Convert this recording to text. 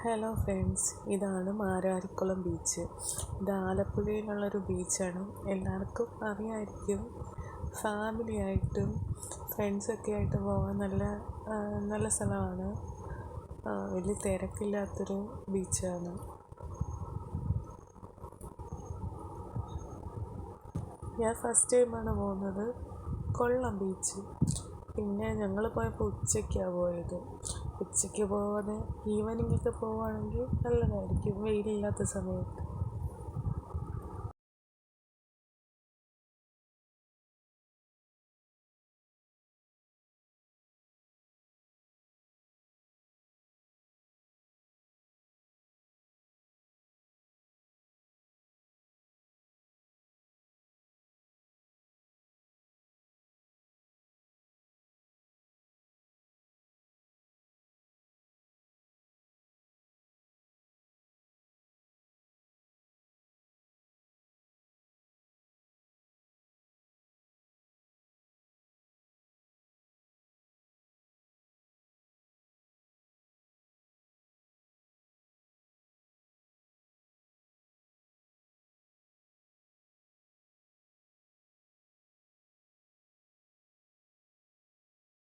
Hello friends, ഇതാണ് Mararikulam beach. ഇത് ആലപ്പുഴയിലുള്ളൊരു ബീച്ചാണ്. എല്ലാവർക്കും അറിയാമായിരിക്കും. ഫാമിലി ആയിട്ടും ഫ്രണ്ട്സൊക്കെ ആയിട്ട് പോകാൻ നല്ല സ്ഥലമാണ്. വലിയ തിരക്കില്ലാത്തൊരു ബീച്ചാണ്. ഞാൻ ഫസ്റ്റ് ടൈമാണ് പോകുന്നത്. കൊള്ളാം ബീച്ച്. പിന്നെ ഞങ്ങൾ പോയപ്പോൾ ഉച്ചയ്ക്കാണ് പോയത്. ഉച്ചയ്ക്ക് പോവാതെ ഈവനിങ്ങൊക്കെ പോവുകയാണെങ്കിൽ നല്ലതായിരിക്കും, വെയിലില്ലാത്ത സമയത്ത്.